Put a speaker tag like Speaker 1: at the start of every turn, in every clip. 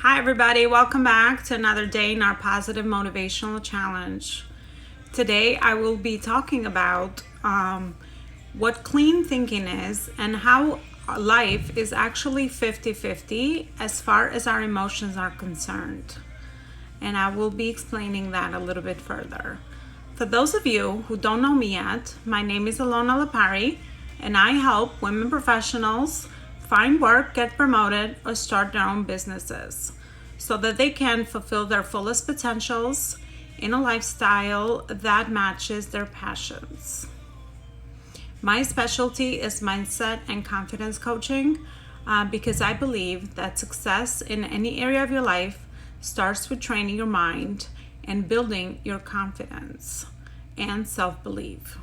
Speaker 1: Hi everybody, welcome back to another day in our positive motivational challenge. Today I will be talking about what clean thinking is and how life is actually 50-50 as far as our emotions are concerned. And I will be explaining that a little bit further. For those of you who don't know me yet, my name is Elona Lopari and I help women professionals find work, get promoted, or start their own businesses so that they can fulfill their fullest potentials in a lifestyle that matches their passions. My specialty is mindset and confidence coaching because I believe that success in any area of your life starts with training your mind and building your confidence and self-belief.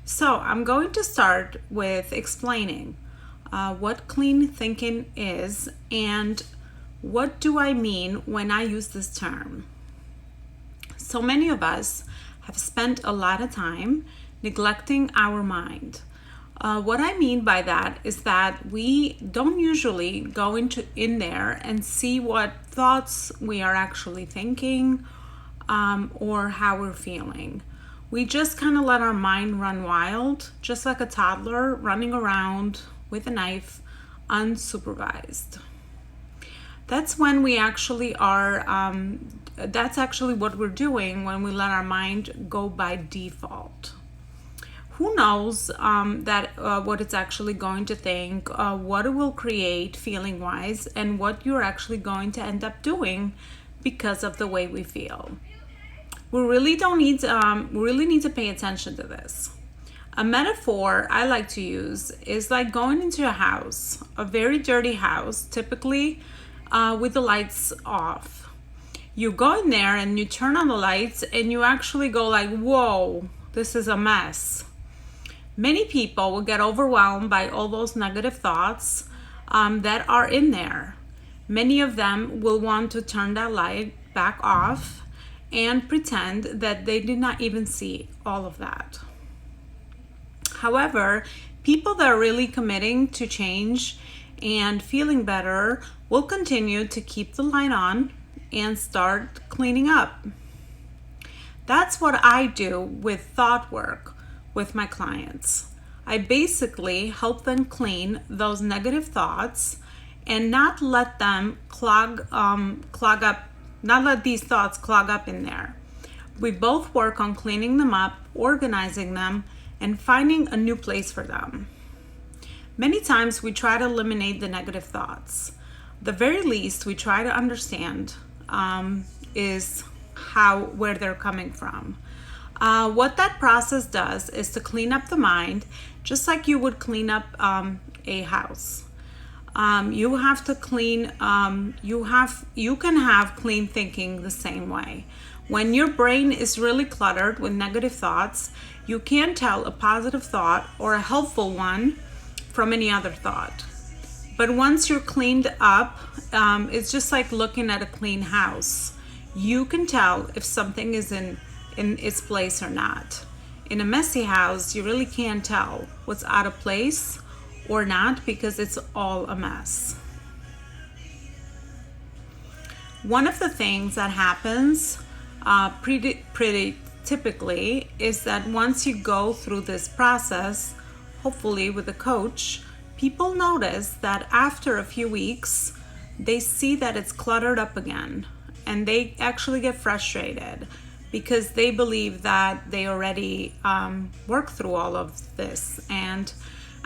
Speaker 1: So I'm going to start with explaining what clean thinking is and what do I mean when I use this term. So many of us have spent a lot of time neglecting our mind. What I mean by that is that we don't usually go in there and see what thoughts we are actually thinking or how we're feeling. We just kind of let our mind run wild, just like a toddler running around with a knife, unsupervised. That's when we actually are, that's actually what we're doing when we let our mind go by default. Who knows what it's actually going to think, what it will create feeling-wise, and what you're actually going to end up doing because of the way we feel. We really need to pay attention to this. A metaphor I like to use is like going into a house, a very dirty house, typically with the lights off. You go in there and you turn on the lights and you actually go like, whoa, this is a mess. Many people will get overwhelmed by all those negative thoughts that are in there. Many of them will want to turn that light back off and pretend that they did not even see all of that. However, people that are really committing to change and feeling better will continue to keep the light on and start cleaning up. That's what I do with thought work with my clients. I basically help them clean those negative thoughts and not let them not let these thoughts clog up in there. We both work on cleaning them up, organizing them, and finding a new place for them. Many times we try to eliminate the negative thoughts. The very least we try to understand is where they're coming from. What that process does is to clean up the mind, just like you would clean up a house. You have to clean, you can have clean thinking the same way. When your brain is really cluttered with negative thoughts, you can't tell a positive thought or a helpful one from any other thought. But once you're cleaned up, it's just like looking at a clean house. You can tell if something is in its place or not. In a messy house, you really can't tell what's out of place or not because it's all a mess. One of the things that happens pretty typically is that once you go through this process, hopefully with a coach, people notice that after a few weeks, they see that it's cluttered up again and they actually get frustrated because they believe that they already worked through all of this and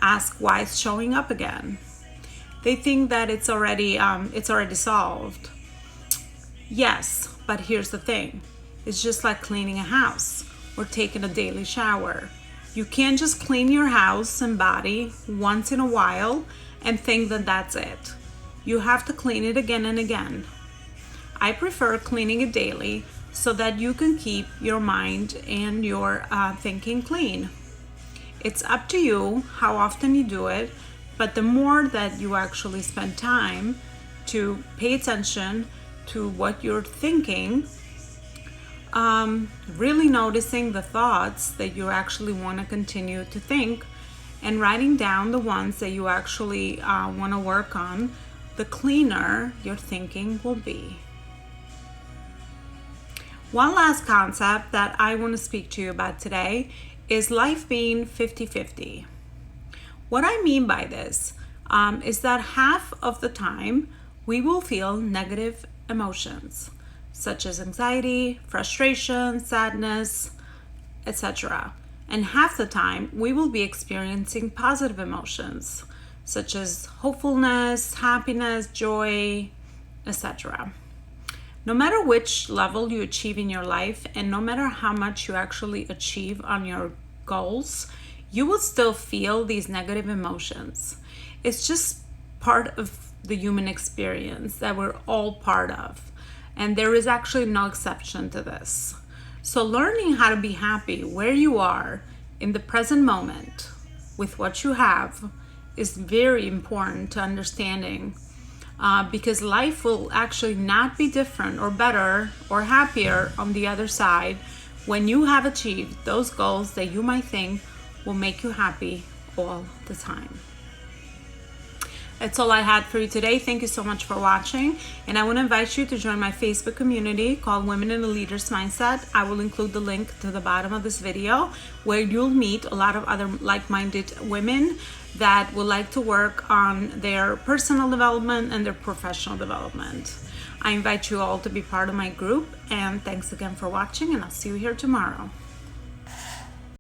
Speaker 1: ask why it's showing up again. They think that it's already solved. Yes, but here's the thing. It's just like cleaning a house or taking a daily shower. You can't just clean your house and body once in a while and think that that's it. You have to clean it again and again. I prefer cleaning it daily so that you can keep your mind and your thinking clean. It's up to you how often you do it, but the more that you actually spend time to pay attention to what you're thinking, really noticing the thoughts that you actually want to continue to think and writing down the ones that you actually want to work on the cleaner your thinking will be. One last concept that I want to speak to you about today is life being 50-50. What I mean by this is that half of the time we will feel negative emotions, such as anxiety, frustration, sadness, etc. And half the time we will be experiencing positive emotions, such as hopefulness, happiness, joy, etc. No matter which level you achieve in your life, and no matter how much you actually achieve on your goals, you will still feel these negative emotions. It's just part of the human experience that we're all part of. And there is actually no exception to this. So learning how to be happy where you are in the present moment with what you have is very important to understanding. Because life will actually not be different or better or happier on the other side when you have achieved those goals that you might think will make you happy all the time. That's all I had for you today. Thank you so much for watching. And I want to invite you to join my Facebook community called Women in a Leader's Mindset. I will include the link to the bottom of this video where you'll meet a lot of other like-minded women that would like to work on their personal development and their professional development. I invite you all to be part of my group, and thanks again for watching, and I'll see you here tomorrow.